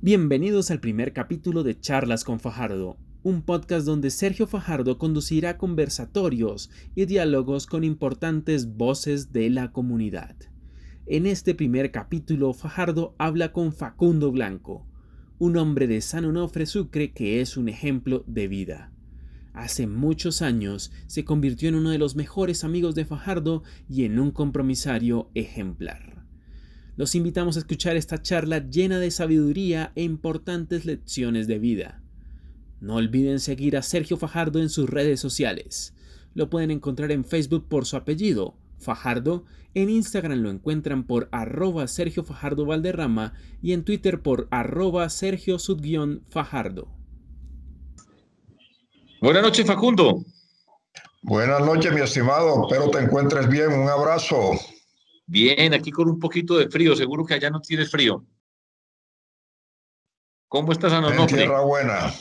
Bienvenidos al primer capítulo de Charlas con Fajardo, un podcast donde Sergio Fajardo conducirá conversatorios y diálogos con importantes voces de la comunidad. En este primer capítulo, Fajardo habla con Facundo Blanco, un hombre de San Onofre, Sucre, que es un ejemplo de vida. Hace muchos años se convirtió en uno de los mejores amigos de Fajardo y en un compromisario ejemplar. Los invitamos a escuchar esta charla llena de sabiduría e importantes lecciones de vida. No olviden seguir a Sergio Fajardo en sus redes sociales. Lo pueden encontrar en Facebook por su apellido, Fajardo, en Instagram lo encuentran por @Sergio Fajardo Valderrama y en Twitter por @Sergio_Fajardo. Buenas noches, Facundo. Buenas noches, mi estimado. Espero te encuentres bien. Un abrazo. Bien, aquí con un poquito de frío. Seguro que allá no tienes frío. ¿Cómo estás, San En Onofre? tierra buena.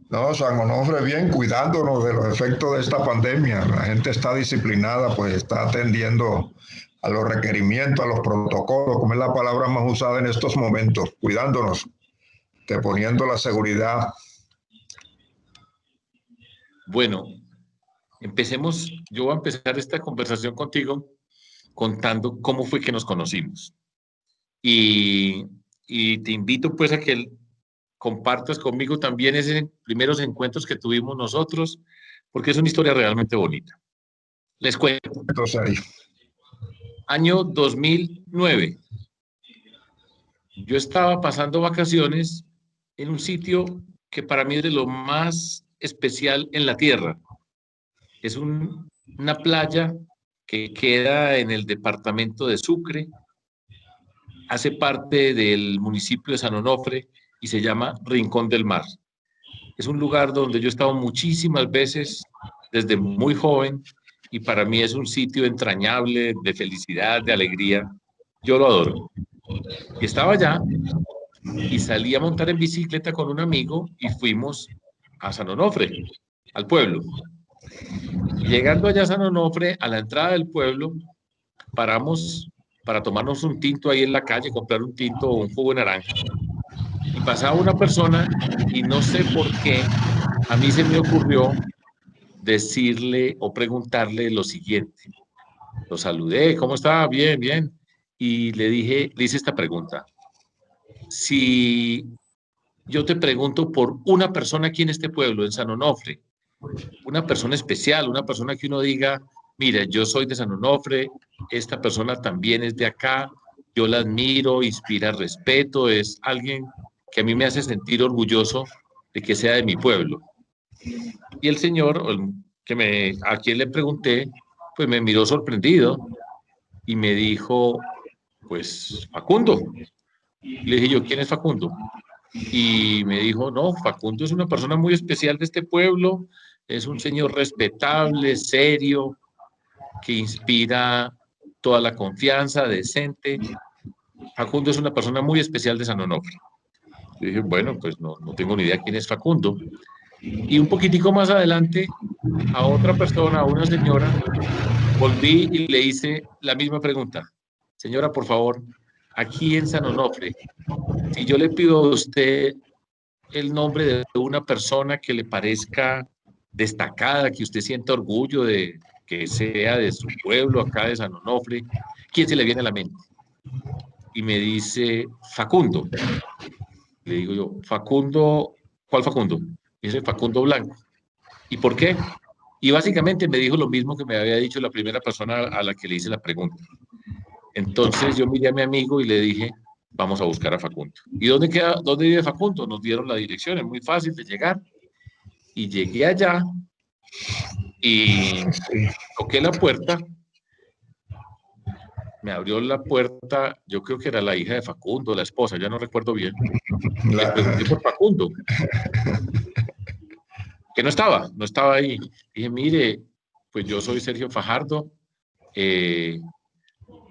No, San Onofre bien, cuidándonos de los efectos de esta pandemia. La gente está disciplinada, pues está atendiendo a los requerimientos, a los protocolos, como es la palabra más usada en estos momentos, cuidándonos, poniendo la seguridad. Bueno, empecemos. Yo voy a empezar esta conversación contigo contando cómo fue que nos conocimos. Y, y te invito pues a que compartas conmigo también esos primeros encuentros que tuvimos nosotros, porque es una historia realmente bonita. Les cuento. Entonces ahí. Año 2009. Yo estaba pasando vacaciones en un sitio que para mí es de lo más especial en la tierra. Es una playa que queda en el departamento de Sucre, hace parte del municipio de San Onofre y se llama Rincón del Mar. Es un lugar donde yo he estado muchísimas veces desde muy joven y para mí es un sitio entrañable de felicidad, de alegría. Yo lo adoro. Y estaba allá y salí a montar en bicicleta con un amigo y fuimos a San Onofre, al pueblo. Y llegando allá a San Onofre, a la entrada del pueblo, paramos para tomarnos un tinto ahí en la calle, comprar un tinto o un jugo de naranja. Y pasaba una persona y no sé por qué a mí se me ocurrió decirle o preguntarle lo siguiente. Lo saludé, ¿cómo está? Bien, bien. Y le hice esta pregunta. Si yo te pregunto por una persona aquí en este pueblo, en San Onofre, una persona especial, una persona que uno diga, mire, yo soy de San Onofre, esta persona también es de acá, yo la admiro, inspira respeto, es alguien que a mí me hace sentir orgulloso de que sea de mi pueblo. Y el señor, a quien le pregunté, pues me miró sorprendido y me dijo, pues Facundo. Le dije yo, ¿quién es Facundo? Y me dijo, no, Facundo es una persona muy especial de este pueblo, es un señor respetable, serio, que inspira toda la confianza, decente. Facundo es una persona muy especial de San Onofre. Yo dije, bueno, pues no tengo ni idea quién es Facundo. Y un poquitico más adelante, a otra persona, a una señora, volví y le hice la misma pregunta. Señora, por favor, aquí en San Onofre, si yo le pido a usted el nombre de una persona que le parezca destacada, que usted sienta orgullo de que sea de su pueblo, acá de San Onofre, ¿quién se le viene a la mente? Y me dice, Facundo. Le digo yo, Facundo, ¿cuál Facundo? Dice, Facundo Blanco. ¿Y por qué? Y básicamente me dijo lo mismo que me había dicho la primera persona a la que le hice la pregunta. Entonces yo miré a mi amigo y le dije, vamos a buscar a Facundo. ¿Y dónde vive Facundo? Nos dieron la dirección, es muy fácil de llegar. Y llegué allá y toqué la puerta, me abrió la puerta, yo creo que era la hija de Facundo, la esposa, ya no recuerdo bien. Le pregunté por Facundo, que no estaba ahí. Dije, mire, pues yo soy Sergio Fajardo,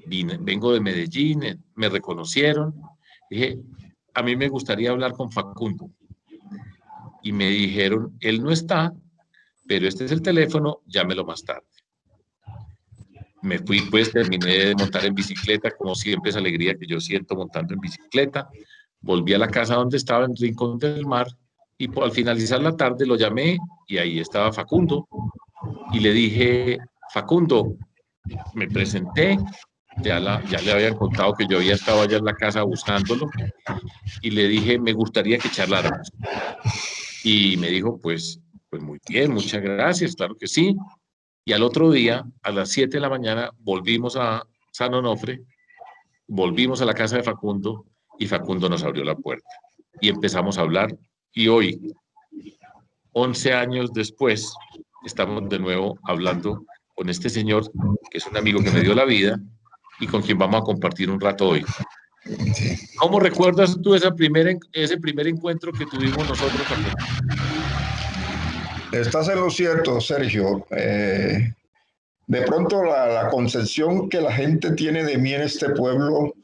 vengo de Medellín, me reconocieron. Dije, a mí me gustaría hablar con Facundo. Y me dijeron, él no está, pero este es el teléfono, llámelo más tarde. Me fui, pues terminé de montar en bicicleta, como siempre esa alegría que yo siento montando en bicicleta. Volví a la casa donde estaba, en Rincón del Mar, y al finalizar la tarde lo llamé y ahí estaba Facundo. Y le dije, Facundo, me presenté, ya le habían contado que yo había estado allá en la casa buscándolo, y le dije, me gustaría que charláramos. Y me dijo, pues muy bien, muchas gracias, claro que sí. Y al otro día, a las 7 de la mañana, volvimos a San Onofre, volvimos a la casa de Facundo y Facundo nos abrió la puerta. Y empezamos a hablar. Y hoy, 11 años después, estamos de nuevo hablando con este señor, que es un amigo que me dio la vida y con quien vamos a compartir un rato hoy. ¿Cómo recuerdas tú ese primer encuentro que tuvimos nosotros, Facundo? Estás en lo cierto, Sergio. De pronto la concepción que la gente tiene de mí en este pueblo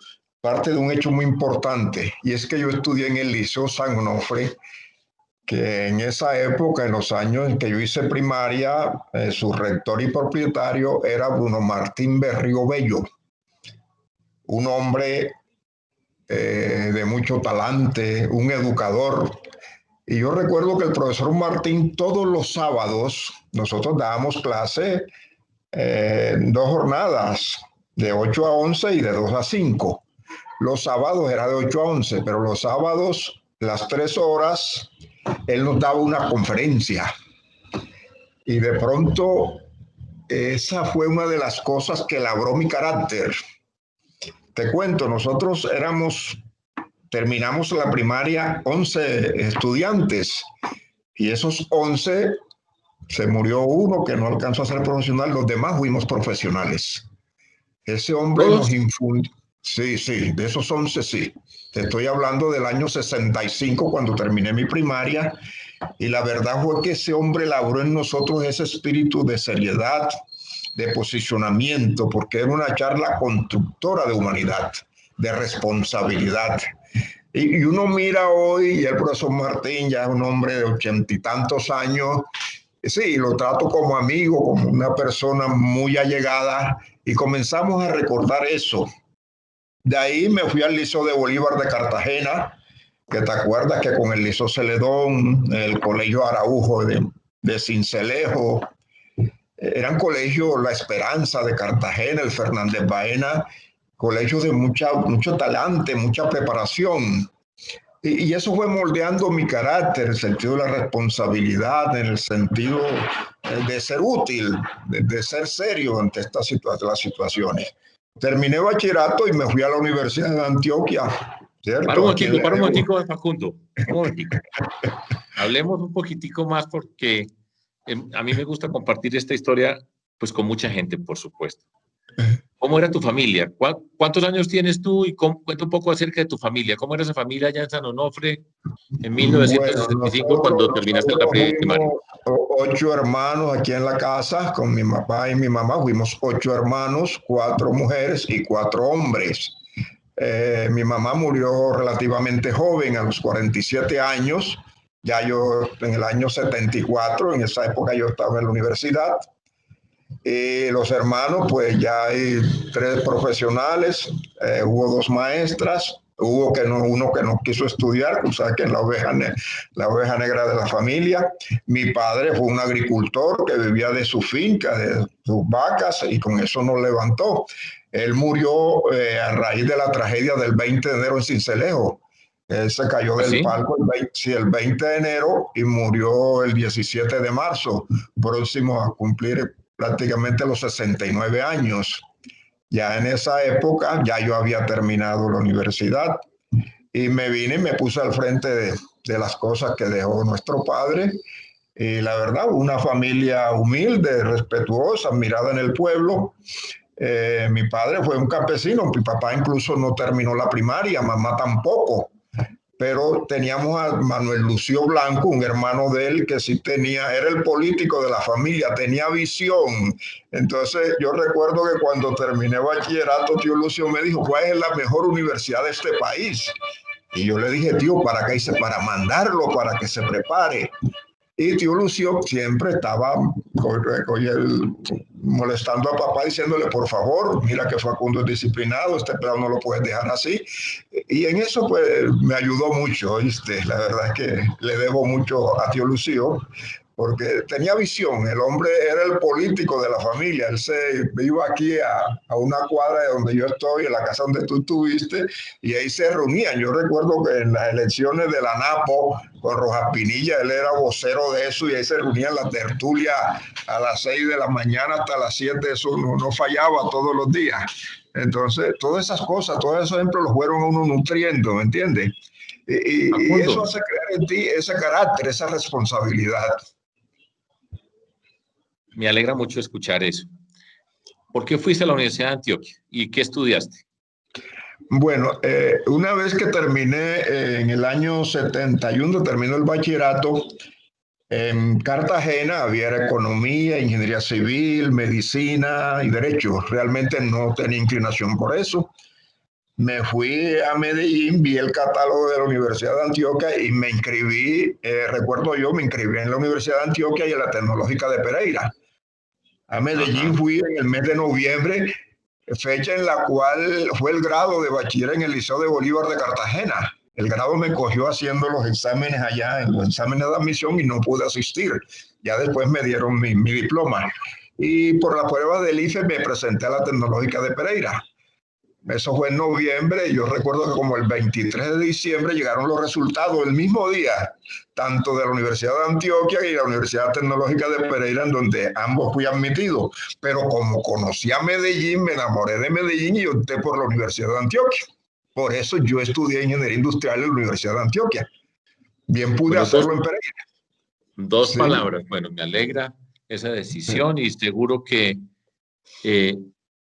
parte de un hecho muy importante, y es que yo estudié en el Liceo San Onofre, que en esa época, en los años en que yo hice primaria, su rector y propietario era Bruno Martín Berrío Bello, un hombre de mucho talante, un educador. Y yo recuerdo que el profesor Martín todos los sábados, nosotros dábamos clase 2 jornadas, de 8 a 11 y de 2 a 5. Los sábados era de 8 a 11, pero los sábados, las 3 horas, él nos daba una conferencia. Y de pronto, esa fue una de las cosas que labró mi carácter. Te cuento, nosotros terminamos la primaria 11 estudiantes, y esos 11 se murió uno que no alcanzó a ser profesional, los demás fuimos profesionales. Ese hombre nos infundió. Sí, de esos 11 sí. Te estoy hablando del año 65, cuando terminé mi primaria, y la verdad fue que ese hombre labró en nosotros ese espíritu de seriedad, de posicionamiento, porque era una charla constructora de humanidad, de responsabilidad. Y uno mira hoy, y el profesor Martín ya es un hombre de 80 y tantos años. Sí, lo trato como amigo, como una persona muy allegada, y comenzamos a recordar eso. De ahí me fui al Liceo de Bolívar de Cartagena, que te acuerdas que con el Liceo Celedón, el Colegio Araujo de Sincelejo, eran colegios La Esperanza de Cartagena, el Fernández Baena, colegios de mucho talante, mucha preparación. Y eso fue moldeando mi carácter, en el sentido de la responsabilidad, en el sentido de ser útil, de ser serio ante las situaciones. Terminé bachillerato y me fui a la Universidad de Antioquia. ¿Cierto? Para un momentico, Facundo. Un momentico. Hablemos un poquitico más, porque a mí me gusta compartir esta historia pues con mucha gente, por supuesto. ¿Cómo era tu familia? ¿Cuántos años tienes tú? Y cuenta un poco acerca de tu familia. ¿Cómo era esa familia allá en San Onofre en 1965, bueno, cuando terminaste la primaria? 8 hermanos aquí en la casa, con mi papá y mi mamá. Fuimos 8 hermanos, 4 mujeres y 4 hombres. Mi mamá murió relativamente joven, a los 47 años. Ya yo en el año 74, en esa época yo estaba en la universidad. Los hermanos, pues ya hay 3 profesionales, hubo 2 maestras, hubo uno que no quiso estudiar, o sea, que es la oveja negra de la familia. Mi padre fue un agricultor que vivía de su finca, de sus vacas, y con eso nos levantó. Él murió a raíz de la tragedia del 20 de enero en Sincelejo. Él se cayó del palco el 20 de enero y murió el 17 de marzo, próximo a cumplir prácticamente los 69 años. Ya en esa época, ya yo había terminado la universidad y me vine y me puse al frente de las cosas que dejó nuestro padre. Y la verdad, una familia humilde, respetuosa, admirada en el pueblo. Mi padre fue un campesino, mi papá incluso no terminó la primaria, mamá tampoco. Pero teníamos a Manuel Lucio Blanco, un hermano de él que sí era el político de la familia, tenía visión. Entonces yo recuerdo que cuando terminé bachillerato, tío Lucio me dijo, ¿cuál es la mejor universidad de este país? Y yo le dije, tío, ¿para qué hice? Para mandarlo, para que se prepare. Y tío Lucio siempre estaba molestando a papá, diciéndole, por favor, mira que Facundo es disciplinado, este pedo no lo puedes dejar así. Y en eso pues me ayudó mucho, ¿oíste? La verdad es que le debo mucho a tío Lucio, porque tenía visión. El hombre era el político de la familia. Él se iba aquí a una cuadra de donde yo estoy, en la casa donde tú estuviste, y ahí se reunían. Yo recuerdo que en las elecciones de la NAPO, con Rojas Pinilla, él era vocero de eso, y ahí se reunían la tertulia a las 6 de la mañana hasta las 7, eso no fallaba todos los días. Entonces, todas esas cosas, todos esos ejemplos los fueron a uno nutriendo, ¿me entiendes? Y eso hace crear en ti ese carácter, esa responsabilidad. Me alegra mucho escuchar eso. ¿Por qué fuiste a la Universidad de Antioquia y qué estudiaste? Bueno, una vez que terminé en el año 71, terminó el bachillerato, en Cartagena había economía, ingeniería civil, medicina y derecho. Realmente no tenía inclinación por eso. Me fui a Medellín, vi el catálogo de la Universidad de Antioquia y me inscribí, recuerdo yo, me inscribí en la Universidad de Antioquia y en la Tecnológica de Pereira. A Medellín fui en el mes de noviembre, fecha en la cual fue el grado de bachiller en el Liceo de Bolívar de Cartagena. El grado me cogió haciendo los exámenes allá, en los exámenes de admisión, y no pude asistir. Ya después me dieron mi diploma. Y por la prueba del IFE me presenté a la Tecnológica de Pereira. Eso fue en noviembre. Yo recuerdo que como el 23 de diciembre llegaron los resultados el mismo día, tanto de la Universidad de Antioquia y la Universidad Tecnológica de Pereira, en donde ambos fui admitido. Pero como conocí a Medellín, me enamoré de Medellín y opté por la Universidad de Antioquia. Por eso yo estudié ingeniería industrial en la Universidad de Antioquia. Bien pude hacerlo en Pereira. Dos palabras. Bueno, me alegra esa decisión y seguro que...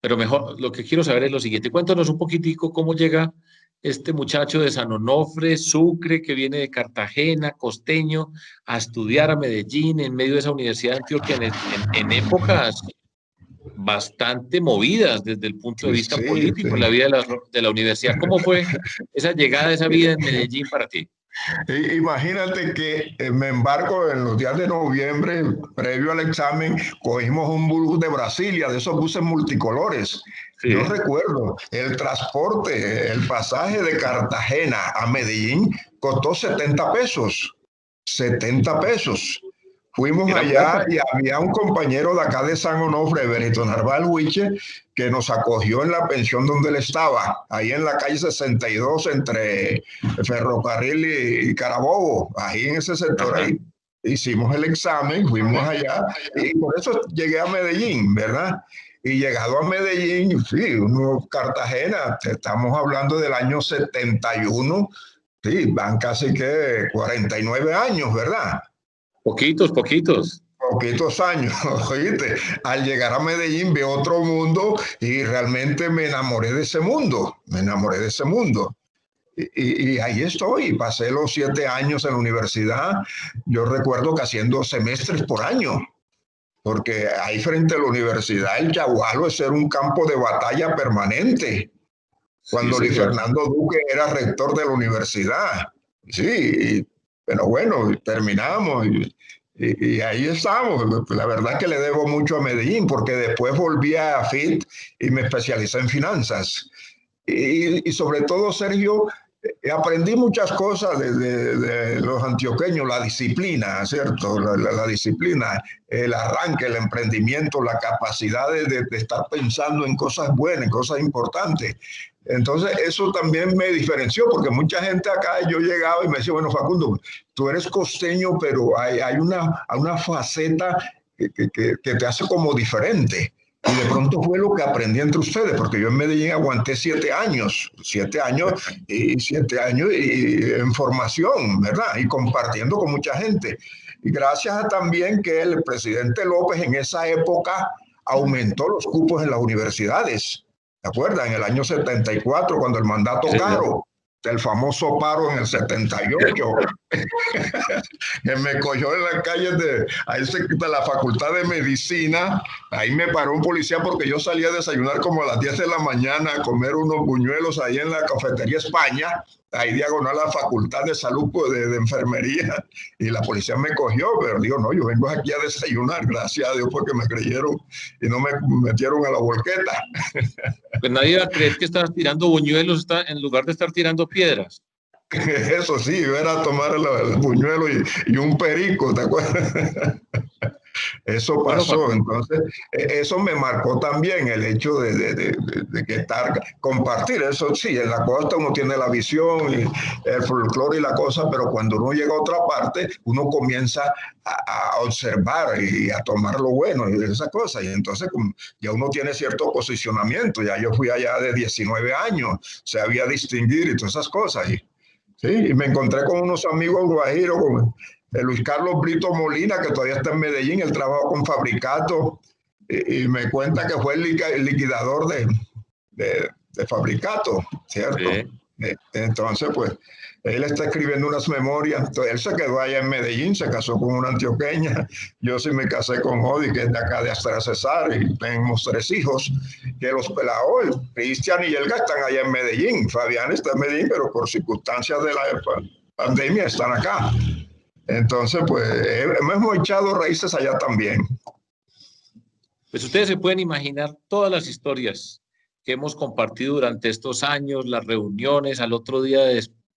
pero mejor, lo que quiero saber es lo siguiente. Cuéntanos un poquitico cómo llega este muchacho de San Onofre, Sucre, que viene de Cartagena, costeño, a estudiar a Medellín en medio de esa Universidad de Antioquia en épocas bastante movidas desde el punto de vista político en la vida de la universidad. ¿Cómo fue esa llegada, esa vida en Medellín para ti? Imagínate que me embarco en los días de noviembre, previo al examen, cogimos un bus de Brasilia, de esos buses multicolores. Sí. Yo recuerdo, el transporte, el pasaje de Cartagena a Medellín costó 70 pesos. 70 pesos. Fuimos allá y había un compañero de acá de San Onofre, Benito Narval Huiche, que nos acogió en la pensión donde él estaba, ahí en la calle 62, entre Ferrocarril y Carabobo, ahí en ese sector. Ahí hicimos el examen, fuimos allá, y por eso llegué a Medellín, ¿verdad? Y llegado a Medellín, sí, Cartagena, estamos hablando del año 71, sí, van casi que 49 años, ¿verdad? Poquitos años, oíste. Al llegar a Medellín vi otro mundo y realmente me enamoré de ese mundo, Y ahí estoy, pasé los 7 años en la universidad. Yo recuerdo que haciendo semestres por año, porque ahí frente a la universidad el Chagualo era un campo de batalla permanente. Cuando Luis Fernando Duque era rector de la universidad. Sí, pero bueno, terminamos y ahí estamos. La verdad que le debo mucho a Medellín, porque después volví a FIT y me especialicé en finanzas. Y sobre todo, Sergio, aprendí muchas cosas de los antioqueños, la disciplina, ¿cierto? La disciplina, el arranque, el emprendimiento, la capacidad de estar pensando en cosas buenas, en cosas importantes. Entonces, eso también me diferenció, porque mucha gente acá, yo llegaba y me decía, bueno, Facundo, tú eres costeño, pero hay una faceta que te hace como diferente. Y de pronto fue lo que aprendí entre ustedes, porque yo en Medellín aguanté 7 años y en formación, ¿verdad? Y compartiendo con mucha gente. Y gracias también que el presidente López en esa época aumentó los cupos en las universidades. ¿Se acuerdan? En el año 74, cuando el mandato Caro, el famoso paro en el 78, que me cogió en las calles de la Facultad de Medicina. Ahí me paró un policía porque yo salía a desayunar como a las 10 de la mañana, a comer unos buñuelos ahí en la Cafetería España, ahí diagonal a la Facultad de Salud pues, de enfermería, y la policía me cogió, pero digo, no, yo vengo aquí a desayunar, gracias a Dios porque me creyeron y no me metieron a la volqueta. Pues nadie va a creer que estabas tirando buñuelos en lugar de estar tirando piedras. Eso sí, yo era a tomar el buñuelo y un perico, ¿te acuerdas? Eso pasó, Bueno, entonces eso me marcó también el hecho de que compartir, eso sí, en la costa uno tiene la visión y el folclore y la cosa, pero cuando uno llega a otra parte, uno comienza a observar y a tomar lo bueno y esas cosas, y entonces ya uno tiene cierto posicionamiento, ya yo fui allá de 19 años, se había distinguir y todas esas cosas, sí, y me encontré con unos amigos guajiros, con Luis Carlos Brito Molina, que todavía está en Medellín, él trabajó con Fabricato, y me cuenta que fue el liquidador de Fabricato, ¿cierto? Sí. Entonces, pues, él está escribiendo unas memorias, entonces, él se quedó allá en Medellín, se casó con una antioqueña, yo sí me casé con Odi, que es de acá de Astra Cesar, y tenemos 3 hijos, que los pelados, Cristian y Elga están allá en Medellín, Fabián está en Medellín, pero por circunstancias de la pandemia están acá. Entonces, pues, hemos echado raíces allá también. Pues ustedes se pueden imaginar todas las historias que hemos compartido durante estos años, las reuniones, al otro día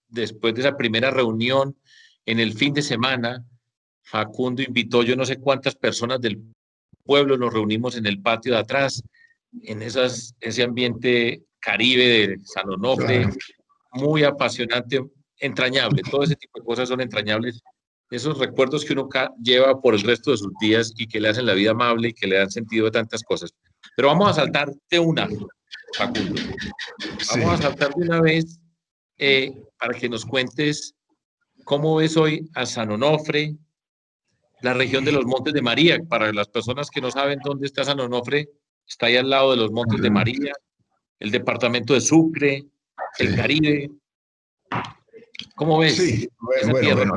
después de esa primera reunión, en el fin de semana, Facundo invitó yo no sé cuántas personas del pueblo, nos reunimos en el patio de atrás, en ese ambiente caribe de San Onofre, claro. Muy apasionante, entrañable, todo ese tipo de cosas son entrañables. Esos recuerdos que uno lleva por el resto de sus días y que le hacen la vida amable y que le dan sentido de tantas cosas. Pero vamos a saltar de una, Facundo. Vamos a saltar de una vez para que nos cuentes cómo ves hoy a San Onofre, la región de los Montes de María. Para las personas que no saben dónde está San Onofre, está ahí al lado de los Montes de María, el departamento de Sucre, el Caribe. ¿Cómo ves? Sí, bueno.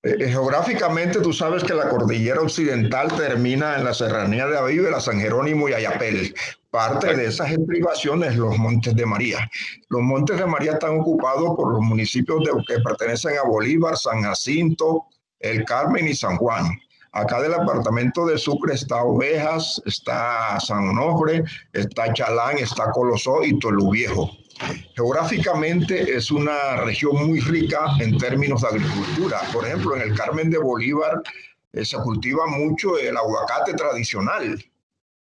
Geográficamente tú sabes que la cordillera occidental termina en la serranía de Avívera, San Jerónimo y Ayapel. Parte de esas estribaciones, los Montes de María. Los Montes de María están ocupados por los municipios que pertenecen a Bolívar, San Jacinto, El Carmen y San Juan. Acá del departamento de Sucre está Ovejas, está San Onofre, está Chalán, está Colosó y Tolú Viejo. Geográficamente es una región muy rica en términos de agricultura. Por ejemplo, en el Carmen de Bolívar se cultiva mucho el aguacate tradicional.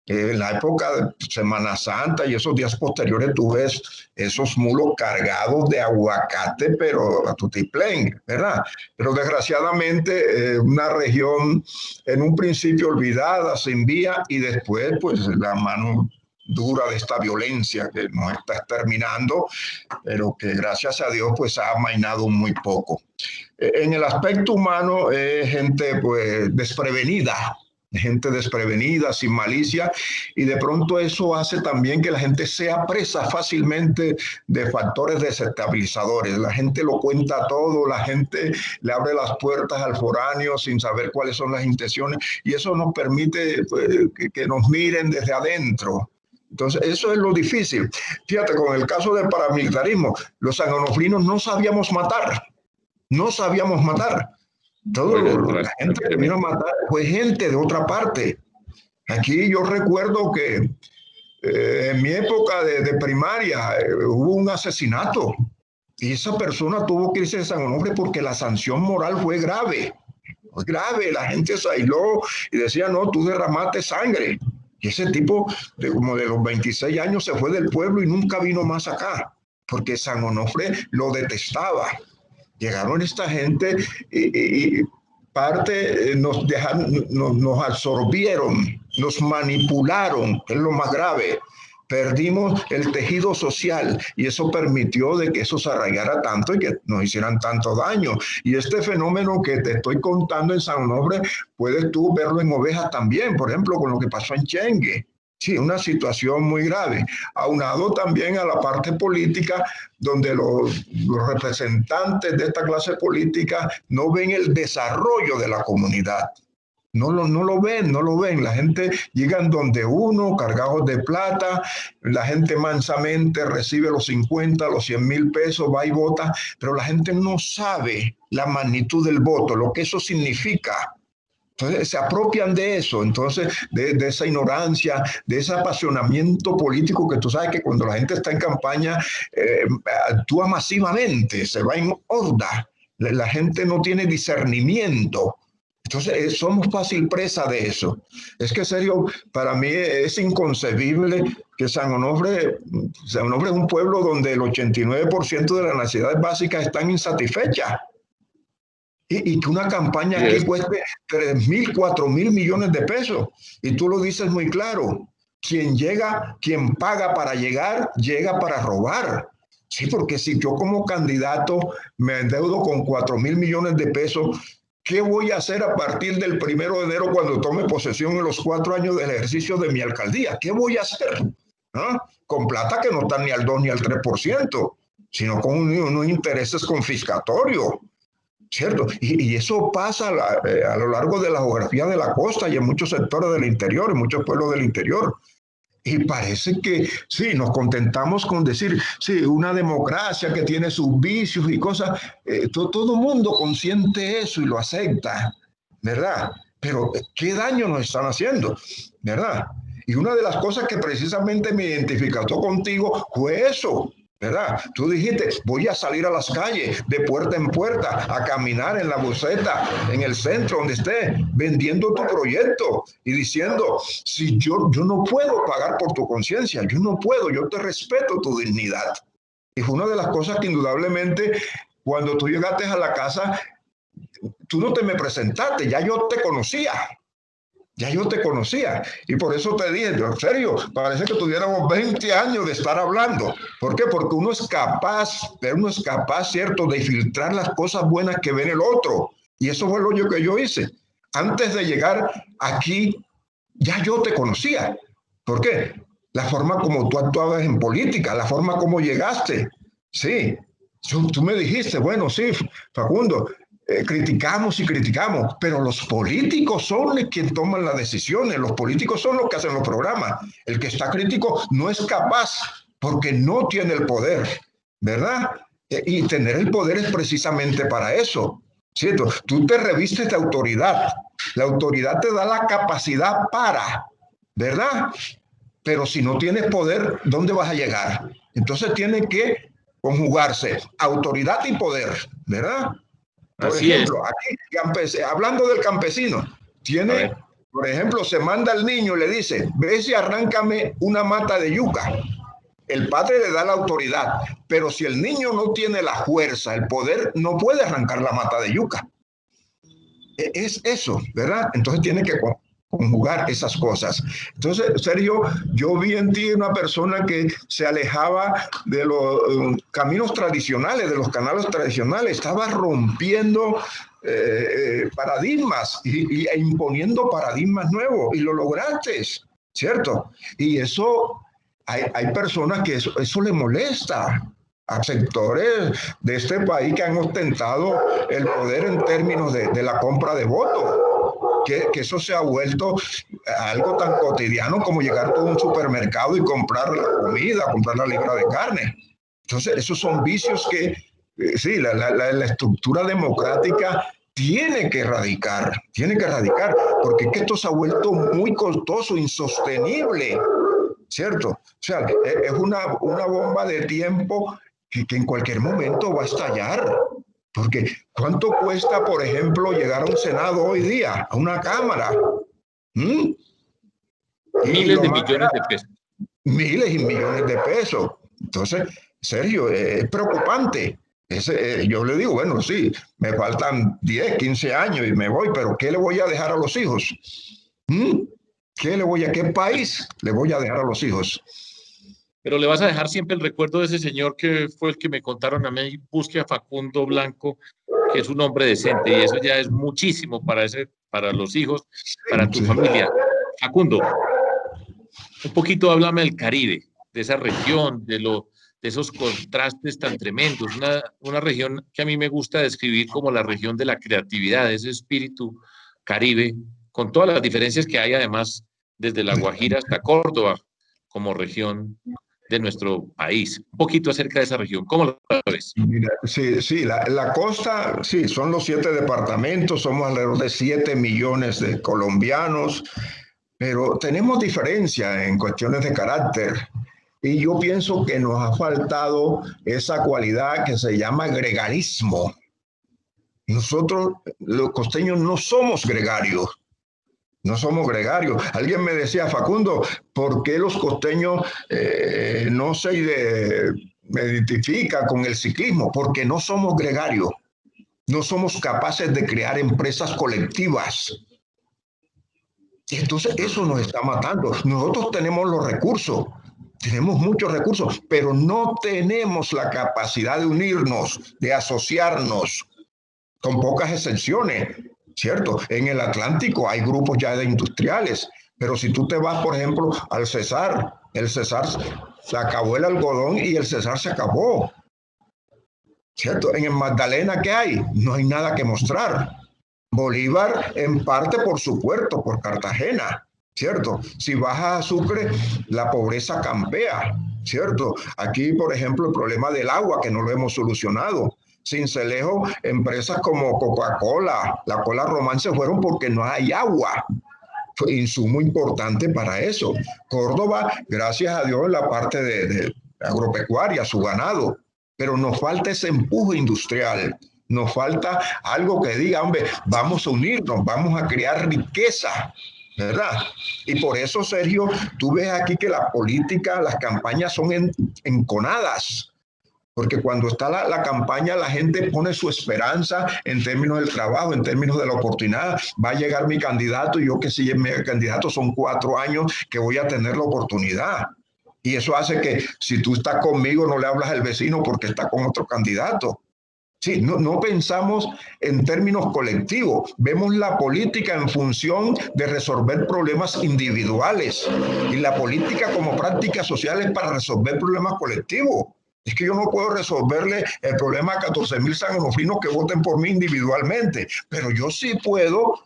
En la época de Semana Santa y esos días posteriores tú ves esos mulos cargados de aguacate, pero a tutiplén, ¿verdad? Pero desgraciadamente una región en un principio olvidada, sin vía, y después pues la mano dura de esta violencia que nos está exterminando, pero que gracias a Dios pues ha amainado muy poco. En el aspecto humano es gente pues desprevenida, sin malicia, y de pronto eso hace también que la gente sea presa fácilmente de factores desestabilizadores. La gente lo cuenta todo, la gente le abre las puertas al foráneo sin saber cuáles son las intenciones, y eso nos permite pues, que nos miren desde adentro. Entonces, eso es lo difícil. Fíjate, con el caso del paramilitarismo, los sanonofrinos no sabíamos matar. Todo la gente que vino a matar fue gente de otra parte. Aquí yo recuerdo que en mi época de primaria hubo un asesinato y esa persona tuvo que irse de San Onofre porque la sanción moral fue grave. Fue grave, la gente se aisló y decía, no, tú derramaste sangre. Y ese tipo, como de los 26 años, se fue del pueblo y nunca vino más acá, porque San Onofre lo detestaba. Llegaron esta gente y parte nos absorbieron, nos manipularon, que es lo más grave. Perdimos el tejido social y eso permitió de que eso se arraigara tanto y que nos hicieran tanto daño. Y este fenómeno que te estoy contando en San Onofre, puedes tú verlo en Ovejas también, por ejemplo, con lo que pasó en Chengue. Sí, una situación muy grave, aunado también a la parte política, donde los representantes de esta clase política no ven el desarrollo de la comunidad. No lo ven, no lo ven. La gente llegan donde uno, cargados de plata, la gente mansamente recibe los 50, los 100,000 pesos, va y vota, pero la gente no sabe la magnitud del voto, lo que eso significa. Entonces se apropian de eso, entonces de esa ignorancia, de ese apasionamiento político que tú sabes que cuando la gente está en campaña actúa masivamente, se va en horda, la gente no tiene discernimiento. Entonces somos fácil presa de eso. Es que, serio, para mí es inconcebible que San Onofre es un pueblo donde el 89% de las necesidades básicas están insatisfechas. Y que una campaña aquí cueste 3.000, 4.000 millones de pesos. Y tú lo dices muy claro. Quien llega, quien paga para llegar, llega para robar. Sí, porque si yo como candidato me endeudo con 4.000 millones de pesos, ¿qué voy a hacer a partir del 1 de enero cuando tome posesión en los 4 años del ejercicio de mi alcaldía? ¿Qué voy a hacer? ¿Ah? Con plata que no están ni al 2 ni al 3%, sino con unos intereses confiscatorios. ¿Cierto? Y eso pasa a lo largo de la geografía de la costa y en muchos sectores del interior, en muchos pueblos del interior. Y parece que sí, nos contentamos con decir, sí, una democracia que tiene sus vicios y cosas, todo mundo consiente eso y lo acepta, ¿verdad? Pero ¿qué daño nos están haciendo? ¿Verdad? Y una de las cosas que precisamente me identificó contigo fue eso, ¿verdad? Tú dijiste, voy a salir a las calles de puerta en puerta, a caminar en la buceta, en el centro, donde esté, vendiendo tu proyecto y diciendo, si yo no puedo pagar por tu conciencia, yo no puedo, yo te respeto tu dignidad. Y fue una de las cosas que indudablemente, cuando tú llegaste a la casa, tú no te me presentaste, ya yo te conocía. Ya yo te conocía y por eso te dije, en serio, parece que tuviéramos 20 años de estar hablando. ¿Por qué? Porque uno es capaz, ¿cierto?, de filtrar las cosas buenas que ve en el otro. Y eso fue lo que yo hice. Antes de llegar aquí, ya yo te conocía. ¿Por qué? La forma como tú actuabas en política, la forma como llegaste. Sí, tú me dijiste, bueno, sí, Facundo, criticamos y criticamos, pero los políticos son los que toman las decisiones, los políticos son los que hacen los programas. El que está crítico no es capaz porque no tiene el poder, ¿verdad? Y tener el poder es precisamente para eso, ¿cierto? Tú te revistes de autoridad, la autoridad te da la capacidad para, ¿verdad? Pero si no tienes poder, ¿dónde vas a llegar? Entonces tiene que conjugarse autoridad y poder, ¿verdad? Por Así ejemplo, aquí, hablando del campesino, tiene, por ejemplo, se manda al niño y le dice, ve y arráncame una mata de yuca. El padre le da la autoridad, pero si el niño no tiene la fuerza, el poder, no puede arrancar la mata de yuca. Es eso, ¿verdad? Entonces tiene que conjugar esas cosas. Entonces, Sergio, yo vi en ti una persona que se alejaba de los caminos tradicionales, de los canales tradicionales, estaba rompiendo paradigmas e imponiendo paradigmas nuevos, y lo lograste, ¿cierto? Y eso, hay personas que eso le molesta a sectores de este país que han ostentado el poder en términos de la compra de votos. Que eso se ha vuelto algo tan cotidiano como llegar a todo un supermercado y comprar la comida, comprar la libra de carne. Entonces, esos son vicios que, sí, la estructura democrática tiene que erradicar, porque es que esto se ha vuelto muy costoso, insostenible, ¿cierto? O sea, es una bomba de tiempo que en cualquier momento va a estallar. Porque ¿cuánto cuesta, por ejemplo, llegar a un Senado hoy día, a una Cámara? Miles de millones de pesos. Miles y millones de pesos. Entonces, Sergio, es preocupante. Yo le digo, bueno, sí, me faltan 10, 15 años y me voy, pero ¿qué le voy a dejar a los hijos? ¿Qué país le voy a dejar a los hijos? Pero le vas a dejar siempre el recuerdo de ese señor que fue el que me contaron a mí, busque a Facundo Blanco, que es un hombre decente, y eso ya es muchísimo para los hijos, para tu familia. Facundo, un poquito háblame del Caribe, de esa región, de esos contrastes tan tremendos, una región que a mí me gusta describir como la región de la creatividad, ese espíritu Caribe con todas las diferencias que hay además desde La Guajira hasta Córdoba como región de nuestro país. Un poquito acerca de esa región, ¿cómo lo ves? Mira, sí, la costa, sí, son los 7 departamentos, somos alrededor de 7 millones de colombianos, pero tenemos diferencia en cuestiones de carácter. Y yo pienso que nos ha faltado esa cualidad que se llama gregarismo. Nosotros, los costeños, no somos gregarios. No somos gregarios. Alguien me decía, Facundo, ¿por qué los costeños no se identifican con el ciclismo? Porque no somos gregarios. No somos capaces de crear empresas colectivas. Y entonces eso nos está matando. Nosotros tenemos los recursos, tenemos muchos recursos, pero no tenemos la capacidad de unirnos, de asociarnos, con pocas excepciones. ¿Cierto? En el Atlántico hay grupos ya de industriales, pero si tú te vas, por ejemplo, al Cesar, el Cesar se acabó el algodón y el Cesar se acabó. ¿Cierto? En el Magdalena, ¿qué hay? No hay nada que mostrar. Bolívar, en parte por su puerto, por Cartagena, ¿cierto? Si bajas a Sucre, la pobreza campea, ¿cierto? Aquí, por ejemplo, el problema del agua, que no lo hemos solucionado. Sincelejo, empresas como Coca-Cola, la Cola Román se fueron porque no hay agua. Fue insumo importante para eso. Córdoba, gracias a Dios, en la parte de agropecuaria, su ganado. Pero nos falta ese empuje industrial. Nos falta algo que diga, hombre, vamos a unirnos, vamos a crear riqueza, ¿verdad? Y por eso, Sergio, tú ves aquí que la política, las campañas son enconadas. Porque cuando está la campaña, la gente pone su esperanza en términos del trabajo, en términos de la oportunidad. Va a llegar mi candidato y yo que si es mi candidato son 4 años que voy a tener la oportunidad. Y eso hace que si tú estás conmigo no le hablas al vecino porque está con otro candidato. Sí, no pensamos en términos colectivos. Vemos la política en función de resolver problemas individuales y la política como prácticas sociales para resolver problemas colectivos. Es que yo no puedo resolverle el problema a 14,000 sanonofrinos que voten por mí individualmente, pero yo sí puedo,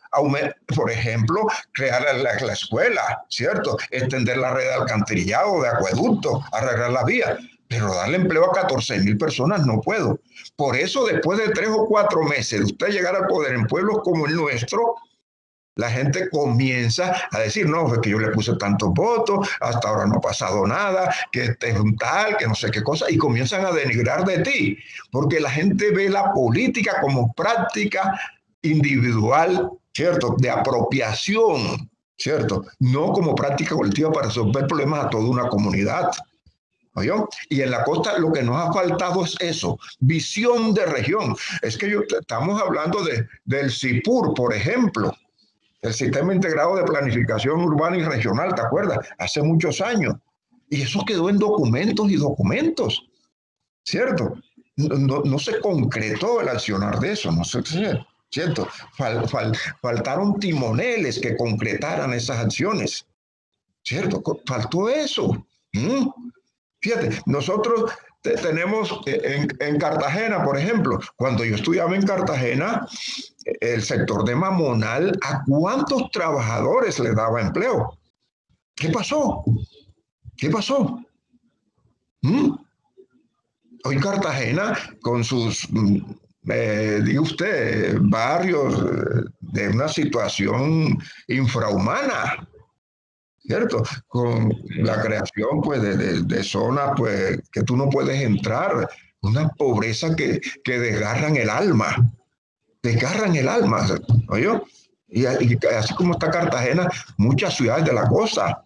por ejemplo, crear la escuela, ¿cierto? Extender la red de alcantarillado, de acueducto, arreglar la vía, pero darle empleo a 14,000 personas no puedo. Por eso, después de 3 o 4 meses de usted llegar al poder en pueblos como el nuestro, la gente comienza a decir, no, es que yo le puse tantos votos, hasta ahora no ha pasado nada, que este es un tal, que no sé qué cosa, y comienzan a denigrar de ti, porque la gente ve la política como práctica individual, ¿cierto? De apropiación, ¿cierto? No como práctica colectiva para resolver problemas a toda una comunidad. ¿Oyó? Y en la costa lo que nos ha faltado es eso, visión de región. Es que estamos hablando del CIPUR, por ejemplo, el Sistema Integrado de Planificación Urbana y Regional, ¿te acuerdas? Hace muchos años. Y eso quedó en documentos y documentos, ¿cierto? No se concretó el accionar de eso, no sé, ¿cierto? Faltaron timoneles que concretaran esas acciones, ¿cierto? Faltó eso. Fíjate, nosotros tenemos en Cartagena, por ejemplo, cuando yo estudiaba en Cartagena, el sector de Mamonal, ¿a cuántos trabajadores le daba empleo? ¿Qué pasó? ¿Qué pasó? Hoy Cartagena, con sus, diga usted, barrios de una situación infrahumana, ¿cierto? Con la creación pues, de zonas pues, que tú no puedes entrar, una pobreza que desgarran el alma. Desgarran el alma, ¿oyó? Y así como está Cartagena, muchas ciudades de la costa,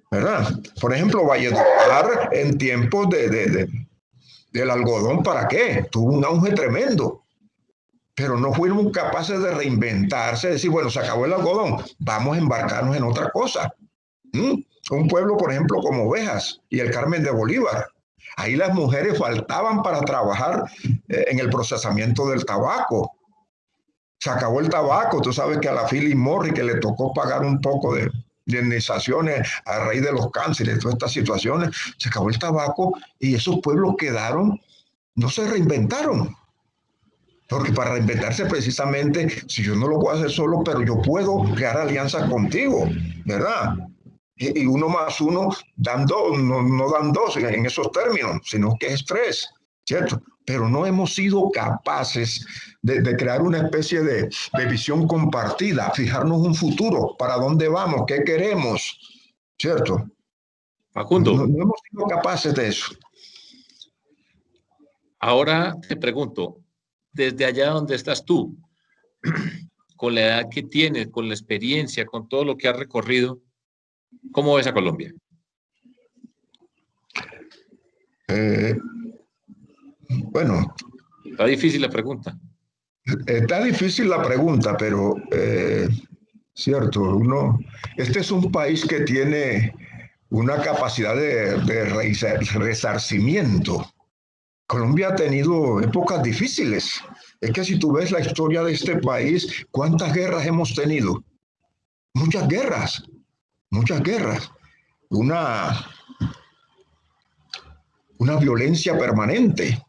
¿verdad? Por ejemplo, Valledupar en tiempos del algodón, ¿para qué? Tuvo un auge tremendo, pero no fuimos capaces de reinventarse, decir, bueno, se acabó el algodón, vamos a embarcarnos en otra cosa. Un pueblo, por ejemplo, como Ovejas y el Carmen de Bolívar. Ahí las mujeres faltaban para trabajar en el procesamiento del tabaco. Se acabó el tabaco, tú sabes que a la Philip Morris que le tocó pagar un poco de indemnizaciones a raíz de los cánceres, todas estas situaciones, se acabó el tabaco y esos pueblos quedaron, no se reinventaron. Porque para reinventarse precisamente, si yo no lo puedo hacer solo, pero yo puedo crear alianzas contigo, ¿verdad? Y uno más uno dan dos, no dan dos en esos términos, sino que es tres, ¿cierto? Pero no hemos sido capaces de crear una especie de visión compartida, fijarnos un futuro, para dónde vamos, qué queremos, ¿cierto? Facundo, No hemos sido capaces de eso. ahora te pregunto, desde allá donde estás tú, con la edad que tienes, con la experiencia, con todo lo que has recorrido, ¿cómo ves a Colombia? Bueno, Está difícil la pregunta. está difícil la pregunta, pero cierto, este es un país que tiene una capacidad de resarcimiento. Colombia ha tenido épocas difíciles. Es que si tú ves la historia de este país, ¿cuántas guerras hemos tenido? Muchas guerras, muchas guerras. Una violencia permanente.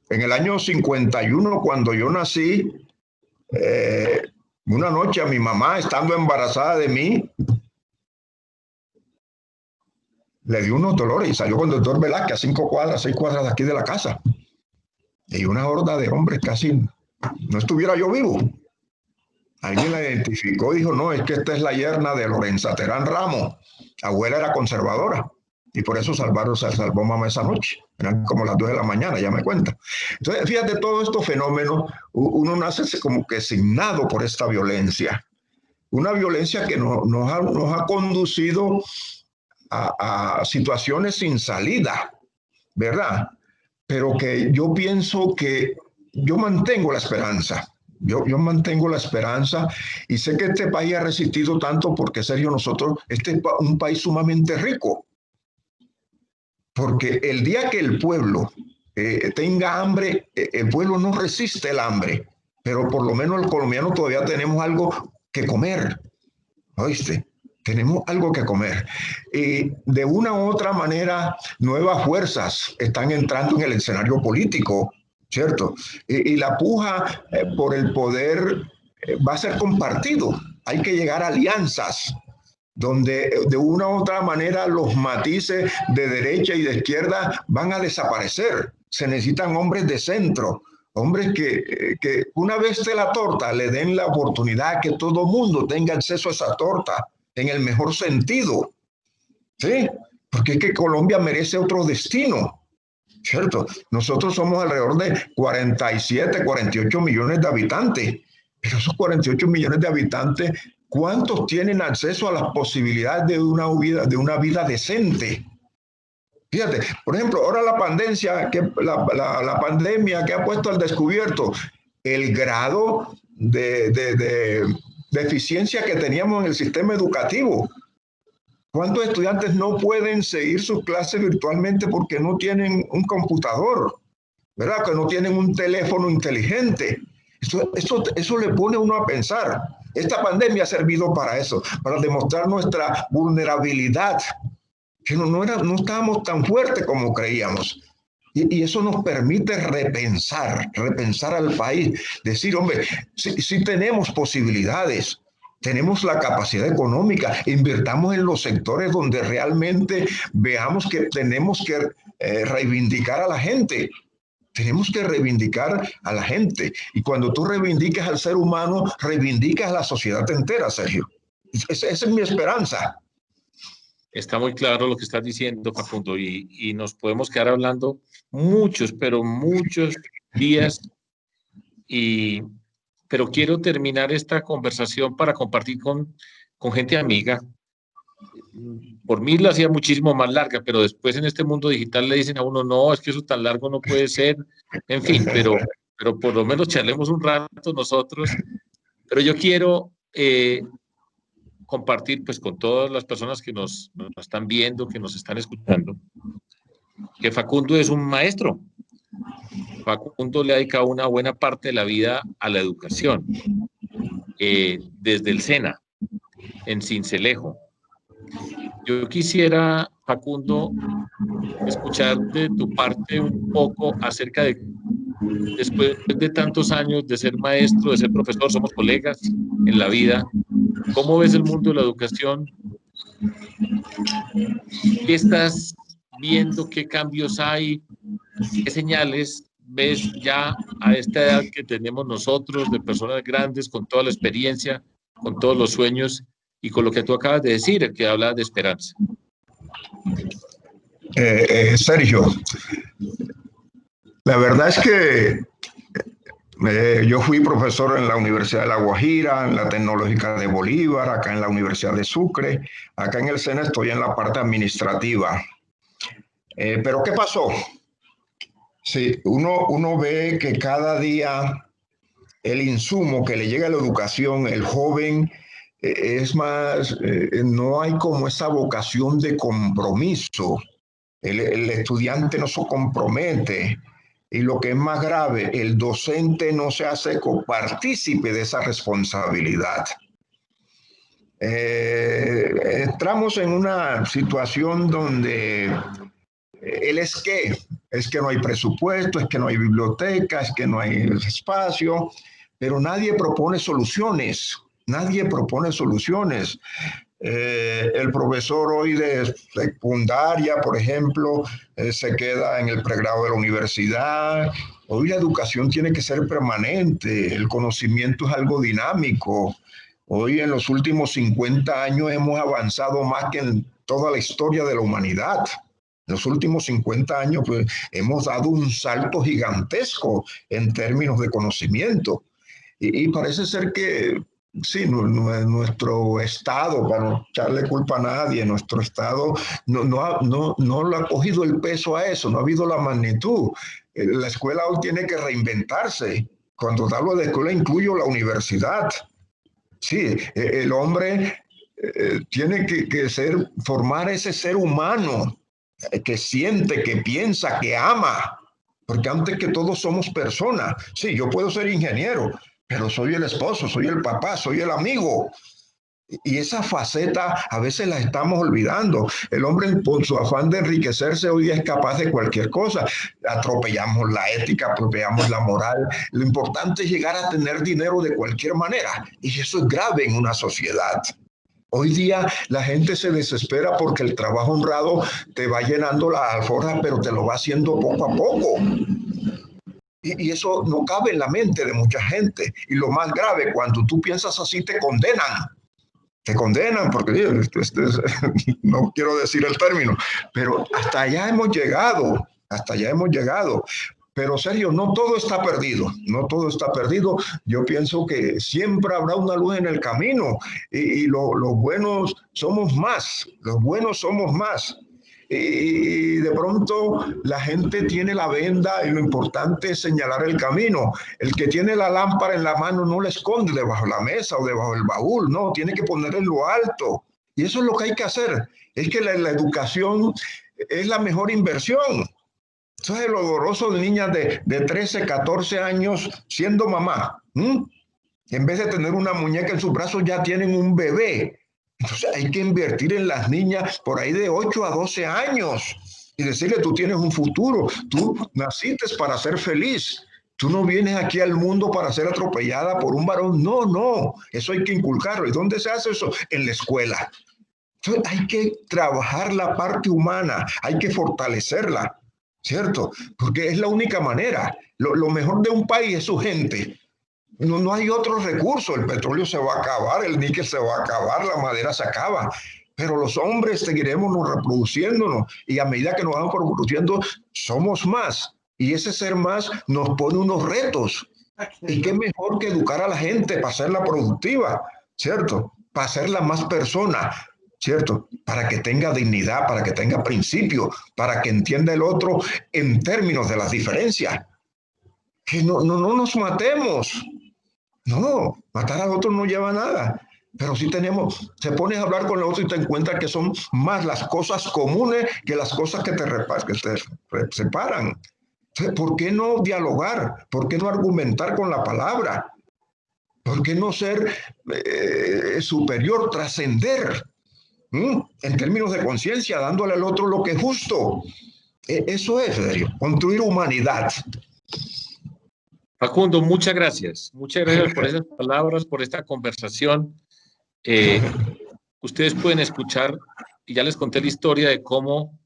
En el año 51, cuando yo nací, una noche a mi mamá, estando embarazada de mí, le dio unos dolores y salió con el doctor Velázquez a 5 cuadras, 6 cuadras de aquí de la casa. Y una horda de hombres casi no estuviera yo vivo. Alguien la identificó y dijo, no, es que esta es la yerna de Lorenza Terán Ramos. La abuela era conservadora y por eso se salvó mamá esa noche. Eran como las 2 de la mañana, ya me cuenta. Entonces, fíjate, todos estos fenómenos, uno nace como que signado por esta violencia. Una violencia que nos ha conducido a situaciones sin salida, ¿verdad? Pero que yo pienso que yo mantengo la esperanza. Yo mantengo la esperanza y sé que este país ha resistido tanto porque, Sergio, este es un país sumamente rico. Porque el día que el pueblo tenga hambre, el pueblo no resiste el hambre, pero por lo menos el colombiano todavía tenemos algo que comer, ¿oíste? Tenemos algo que comer. De una u otra manera, nuevas fuerzas están entrando en el escenario político, ¿cierto? Y la puja por el poder va a ser compartido. Hay que llegar a alianzas donde de una u otra manera los matices de derecha y de izquierda van a desaparecer. Se necesitan hombres de centro, hombres que una vez de la torta le den la oportunidad que todo mundo tenga acceso a esa torta en el mejor sentido, ¿sí? Porque es que Colombia merece otro destino, ¿cierto? Nosotros somos alrededor de 47, 48 millones de habitantes, pero esos 48 millones de habitantes, ¿cuántos tienen acceso a las posibilidades de una vida decente? Fíjate, por ejemplo, ahora la pandemia que ha puesto al descubierto el grado de eficiencia que teníamos en el sistema educativo. ¿Cuántos estudiantes no pueden seguir sus clases virtualmente porque no tienen un computador? ¿Verdad? Que no tienen un teléfono inteligente. Eso le pone a uno a pensar. Esta pandemia ha servido para eso, para demostrar nuestra vulnerabilidad, que no estábamos tan fuertes como creíamos. Y eso nos permite repensar al país, decir, hombre, sí tenemos posibilidades, tenemos la capacidad económica, invirtamos en los sectores donde realmente veamos que tenemos que reivindicar a la gente. Tenemos que reivindicar a la gente. Y cuando tú reivindicas al ser humano, reivindicas a la sociedad entera, Sergio. Esa es mi esperanza. Está muy claro lo que estás diciendo, Facundo, y nos podemos quedar hablando muchos, pero muchos días, pero quiero terminar esta conversación para compartir con gente amiga. Por mí la hacía muchísimo más larga, pero después en este mundo digital le dicen a uno, no, es que eso tan largo no puede ser, en fin, pero por lo menos charlemos un rato nosotros. Pero yo quiero compartir pues con todas las personas que nos están viendo, que nos están escuchando, que Facundo es un maestro. Facundo le ha dedicado una buena parte de la vida a la educación, desde el SENA, en Sincelejo. Yo quisiera, Facundo, escuchar de tu parte un poco acerca de después de tantos años de ser maestro, de ser profesor, somos colegas en la vida. ¿Cómo ves el mundo de la educación? ¿Qué estás viendo? ¿Qué cambios hay? ¿Qué señales ves ya a esta edad que tenemos nosotros, de personas grandes, con toda la experiencia, con todos los sueños y con lo que tú acabas de decir, que habla de esperanza? Sergio, la verdad es que yo fui profesor en la Universidad de La Guajira, en la Tecnológica de Bolívar, acá en la Universidad de Sucre. Acá en el SENA estoy en la parte administrativa. Pero ¿qué pasó? Sí, uno ve que cada día el insumo que le llega a la educación, el joven, es más, no hay como esa vocación de compromiso. El estudiante no se compromete. Y lo que es más grave, el docente no se hace copartícipe de esa responsabilidad. Entramos en una situación donde es que no hay presupuesto, es que no hay biblioteca, es que no hay espacio, pero nadie propone soluciones. Nadie propone soluciones. El profesor hoy de secundaria, por ejemplo, se queda en el pregrado de la universidad. Hoy la educación tiene que ser permanente, el conocimiento es algo dinámico. Hoy en los últimos 50 años hemos avanzado más que en toda la historia de la humanidad. En los últimos 50 años pues, hemos dado un salto gigantesco en términos de conocimiento. Y parece ser que sí, nuestro Estado, para no echarle culpa a nadie, nuestro Estado no le ha cogido el peso a eso, no ha habido la magnitud. La escuela hoy tiene que reinventarse. Cuando hablo de escuela incluyo la universidad. Sí, el hombre tiene que formar ese ser humano que siente, que piensa, que ama. Porque antes que todo somos personas. Sí, yo puedo ser ingeniero, pero soy el esposo, soy el papá, soy el amigo. Y esa faceta a veces la estamos olvidando. El hombre, por su afán de enriquecerse, hoy es capaz de cualquier cosa. Atropellamos la ética, atropellamos la moral. Lo importante es llegar a tener dinero de cualquier manera. Y eso es grave en una sociedad. Hoy día la gente se desespera porque el trabajo honrado te va llenando la alforja, pero te lo va haciendo poco a poco. Y eso no cabe en la mente de mucha gente. Y lo más grave, cuando tú piensas así, te condenan. Te condenan porque no quiero decir el término, pero hasta allá hemos llegado, hasta allá hemos llegado. Pero Sergio, no todo está perdido, no todo está perdido. Yo pienso que siempre habrá una luz en el camino y los buenos somos más, los buenos somos más. Y de pronto la gente tiene la venda y lo importante es señalar el camino. El que tiene la lámpara en la mano no la esconde debajo de la mesa o debajo del baúl, no, tiene que ponerla en lo alto. Y eso es lo que hay que hacer. Es que la educación es la mejor inversión. Eso es lo doloroso de niñas de 13, 14 años siendo mamá. En vez de tener una muñeca en sus brazos, ya tienen un bebé. Entonces hay que invertir en las niñas por ahí de 8 a 12 años y decirle, tú tienes un futuro, tú naciste para ser feliz, tú no vienes aquí al mundo para ser atropellada por un varón, no, eso hay que inculcarlo. ¿Y dónde se hace eso? En la escuela. Entonces hay que trabajar la parte humana, hay que fortalecerla, ¿cierto? Porque es la única manera. Lo mejor de un país es su gente. No hay otro recurso, el petróleo se va a acabar, el níquel se va a acabar, la madera se acaba, pero los hombres seguiremos reproduciéndonos y a medida que nos vamos reproduciendo somos más y ese ser más nos pone unos retos. Y qué mejor que educar a la gente para hacerla productiva, ¿cierto? Para hacerla más persona, ¿cierto? Para que tenga dignidad, para que tenga principio, para que entienda el otro en términos de las diferencias. Que no nos matemos. No, matar al otro no lleva a nada. Pero sí te pones a hablar con el otro y te encuentras que son más las cosas comunes que las cosas que te separan. Entonces, ¿por qué no dialogar? ¿Por qué no argumentar con la palabra? ¿Por qué no ser superior, trascender? En términos de conciencia, dándole al otro lo que es justo. Eso es, Sergio, construir humanidad. Facundo, muchas gracias. Muchas gracias por esas palabras, por esta conversación. Ustedes pueden escuchar, y ya les conté la historia de cómo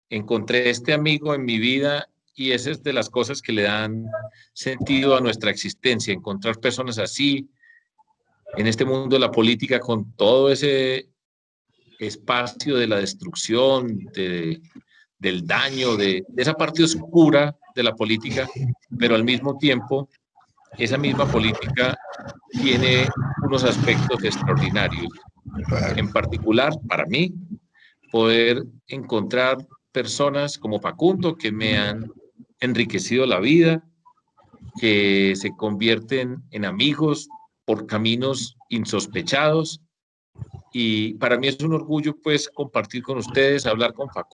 encontré este amigo en mi vida, y esa es de las cosas que le dan sentido a nuestra existencia, encontrar personas así en este mundo de la política, con todo ese espacio de la destrucción, del daño, de esa parte oscura de la política, pero al mismo tiempo esa misma política tiene unos aspectos extraordinarios. En particular, para mí, poder encontrar personas como Facundo que me han enriquecido la vida, que se convierten en amigos por caminos insospechados. Y para mí es un orgullo, pues, compartir con ustedes, hablar con Facundo.